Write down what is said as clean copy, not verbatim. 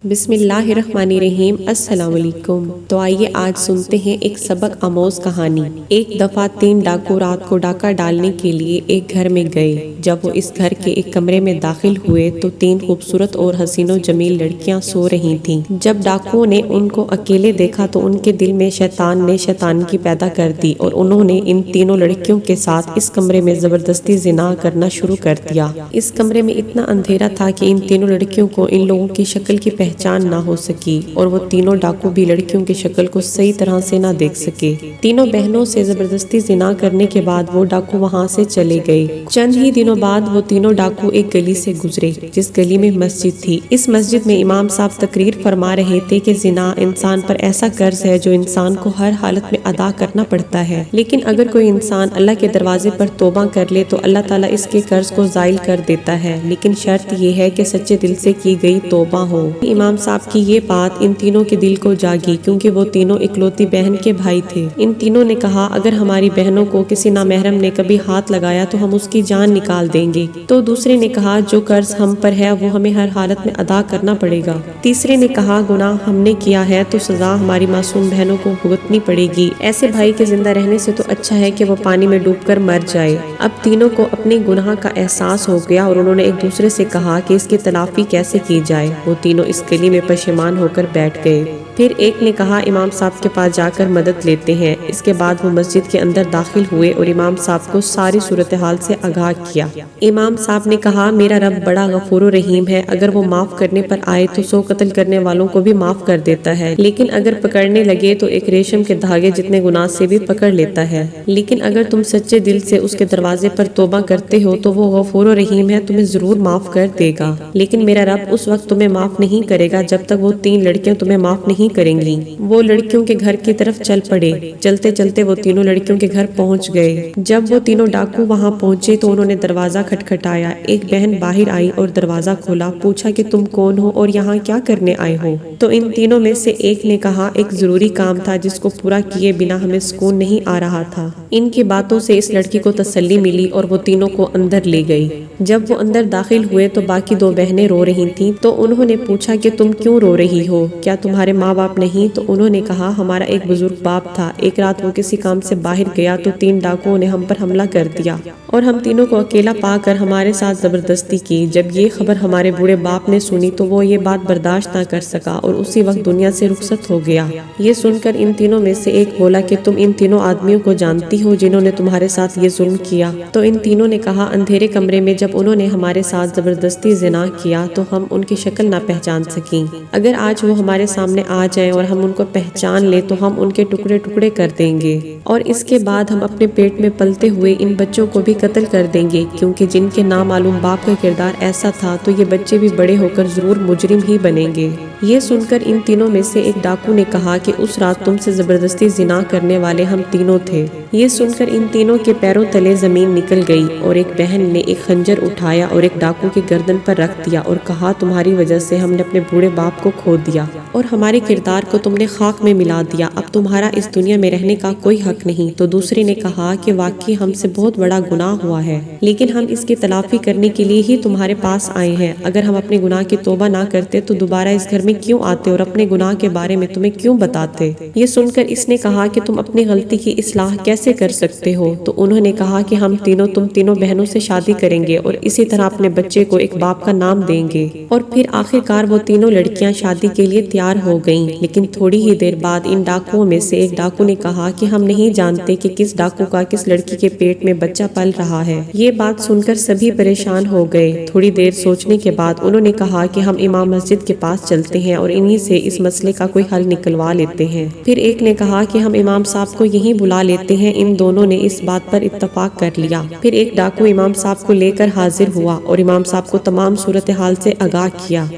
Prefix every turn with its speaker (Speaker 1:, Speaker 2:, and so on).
Speaker 1: بسم اللہ الرحمن الرحیم۔ السلام علیکم۔ تو آئیے آج سنتے ہیں ایک سبق آموز کہانی۔ ایک دفعہ 3 ڈاکو رات کو ڈاکہ ڈالنے کے لیے ایک گھر میں گئے۔ جب وہ اس گھر کے ایک کمرے میں داخل ہوئے تو 3 خوبصورت اور حسین و جمیل لڑکیاں سو رہی تھیں۔ جب ڈاکوؤں نے ان کو اکیلے دیکھا تو ان کے دل میں شیطان نے شیطانگی پیدا کر دی اور انہوں نے ان تینوں لڑکیوں کے ساتھ اس کمرے میں زبردستی زنا کرنا شروع کر دیا۔ اس کمرے میں اتنا اندھیرا تھا کہ ان تینوں لڑکیوں کو ان لوگوں کی شکل کی پہچان نہ ہو سکی اور وہ تینوں ڈاکو بھی لڑکیوں کی شکل کو صحیح طرح سے نہ دیکھ سکے۔ تینوں بہنوں سے زبردستی زنا کرنے کے بعد وہ ڈاکو وہاں سے چلے گئے۔ چند ہی دنوں بعد وہ تینوں ڈاکو ایک گلی سے گزرے جس گلی میں مسجد تھی۔ اس مسجد میں امام صاحب تقریر فرما رہے تھے کہ زنا انسان پر ایسا قرض ہے جو انسان کو ہر حالت میں ادا کرنا پڑتا ہے، لیکن اگر کوئی انسان اللہ کے دروازے پر توبہ کر لے تو اللہ تعالیٰ اس کے قرض کو زائل کر دیتا ہے، لیکن شرط یہ ہے کہ سچے دل سے کی گئی توبہ ہو۔ امام صاحب کی یہ بات ان تینوں کے دل کو جاگی کیونکہ وہ تینوں اکلوتی بہن کے بھائی تھے۔ ان تینوں نے کہا اگر ہماری بہنوں کو کسی نامحرم نے کبھی ہاتھ لگایا تو ہم اس کی جان نکال دیں گے۔ تو دوسرے نے کہا جو قرض ہم پر ہے وہ ہمیں ہر حالت میں ادا کرنا پڑے گا۔ تیسرے نے کہا گناہ ہم نے کیا ہے تو سزا ہماری معصوم بہنوں کو بھگتنی پڑے گی، ایسے بھائی کے زندہ رہنے سے تو اچھا ہے کہ وہ پانی میں ڈوب کر مر جائے۔ اب تینوں کو اپنے گناہ کا احساس ہو گیا اور انہوں نے ایک دوسرے سے کہا کہ اس کی تلافی کیسے کی جائے۔ وہ تینوں اس گلی میں پشیمان ہو کر بیٹھ گئے۔ پھر ایک نے کہا امام صاحب کے پاس جا کر مدد لیتے ہیں۔ اس کے بعد وہ مسجد کے اندر داخل ہوئے اور امام صاحب کو ساری صورتحال سے آگاہ کیا۔ امام صاحب نے کہا میرا رب بڑا غفور و رحیم ہے، اگر وہ معاف کرنے پر آئے تو 100 قتل کرنے والوں کو بھی معاف کر دیتا ہے، لیکن اگر پکڑنے لگے تو ایک ریشم کے دھاگے جتنے گناہ سے بھی پکڑ لیتا ہے، لیکن اگر تم سچے دل سے اس کے دروازے پر توبہ کرتے ہو تو وہ غفور و رحیم ہے، تمہیں ضرور معاف کر دے گا، لیکن میرا رب اس وقت تمہیں معاف نہیں کرے گا جب تک وہ 3 لڑکیاں تمہیں معاف نہیں کریں گی۔ وہ لڑکیوں کے گھر کی طرف چل پڑے۔ چلتے چلتے وہ تینوں لڑکیوں کے گھر پہنچ گئے۔ جب وہ تینوں ڈاکو وہاں پہنچے تو انہوں نے دروازہ کھٹکھٹایا۔ ایک بہن باہر آئی اور دروازہ کھولا، پوچھا کہ تم کون ہو اور یہاں کیا کرنے آئے ہو؟ تو ان تینوں میں سے ایک نے کہا ایک ضروری کام تھا جس کو پورا کیے بنا ہمیں سکون نہیں آ رہا تھا۔ ان کی باتوں سے اس لڑکی کو تسلی ملی اور وہ تینوں کو اندر لے گئی۔ جب وہ اندر داخل ہوئے تو باقی 2 بہنیں رو رہی تھیں، تو انہوں نے پوچھا کہ تم کیوں رو رہی ہو؟ کیا تمہارے ماں باپ نہیں؟ تو انہوں نے کہا ہمارا ایک بزرگ باپ تھا، ایک رات وہ کسی کام سے باہر گیا تو 3 ڈاکوؤں نے ہم پر حملہ کر دیا اور ہم تینوں کو اکیلا پا کر ہمارے ساتھ زبردستی کی۔ جب یہ خبر ہمارے بوڑھے باپ نے سنی تو وہ یہ بات برداشت نہ کر سکا اور اسی وقت دنیا سے رخصت ہو گیا۔ یہ سن کر ان تینوں میں سے ایک بولا کہ تم ان تینوں آدمیوں کو جانتی ہو جنہوں نے تمہارے ساتھ یہ ظلم کیا؟ تو ان تینوں نے کہا اندھیرے کمرے میں جب انہوں نے ہمارے ساتھ زبردستی زنا کیا تو ہم ان کی شکل نہ پہچان سکیں، اگر آج وہ ہمارے سامنے آ جائیں اور ہم ان کو پہچان لیں تو ہم ان کے ٹکڑے ٹکڑے کر دیں گے اور اس کے بعد ہم اپنے پیٹ میں پلتے ہوئے ان بچوں کو بھی قتل کر دیں گے، کیونکہ جن کے نامعلوم باپ کا کردار ایسا تھا تو یہ بچے بھی بڑے ہو کر ضرور مجرم ہی بنیں گے۔ یہ سن کر ان تینوں میں سے ایک ڈاکو نے کہا کہ اس رات تم سے زبردستی زنا کرنے والے ہم تینوں تھے۔ یہ سن کر ان تینوں کے پیروں تلے زمین نکل گئی اور ایک بہن نے ایک خنجر اٹھایا اور ایک ڈاکو کی گردن پر رکھ دیا اور کہا تمہاری وجہ سے ہم نے اپنے بوڑھے باپ کو کھو دیا اور ہمارے کردار کو تم نے خاک میں ملا دیا، اب تمہارا اس دنیا میں رہنے کا کوئی حق نہیں۔ تو دوسرے نے کہا کہ واقعی ہم سے بہت بڑا گناہ ہوا ہے، لیکن ہم اس کی تلافی کرنے کے لیے ہی تمہارے پاس آئے ہیں، اگر ہم اپنے گناہ کی توبہ نہ کرتے تو دوبارہ اس گھر میں کیوں آتے اور اپنے گناہ کے بارے میں تمہیں کیوں بتاتے؟ یہ سن کر اس نے کہا کہ تم اپنی غلطی کی اصلاح کیسے کر سکتے ہو؟ تو انہوں نے کہا کہ ہم تم تینوں بہنوں سے شادی کریں گے اور اسی طرح اپنے بچے کو ایک باپ کا نام دیں گے۔ اور پھر آخرکار وہ تینوں لڑکیاں شادی کے لیے تیار ہو گئیں، لیکن تھوڑی ہی دیر بعد ان ڈاکوؤں میں سے ایک ڈاکو نے کہا کہ ہم نہیں جانتے کہ کس ڈاکو کا کس لڑکی کے پیٹ میں بچہ پل رہا ہے۔ یہ بات سن کر سبھی پریشان ہو گئے۔ تھوڑی دیر سوچنے کے بعد انہوں نے کہا کہ ہم امام مسجد کے پاس چلتے ہیں اور انہی سے اس مسئلے کا کوئی حل نکلوا لیتے ہیں۔ پھر ایک نے کہا کہ ہم امام صاحب کو یہیں بلا لیتے ہیں۔ ان دونوں نے اس بات پر اتفاق کر لیا۔ پھر ایک ڈاکو امام صاحب کو لے کر حاضر ہوا اور امام صاحب کو تمام صورتحال سے آگاہ کیا۔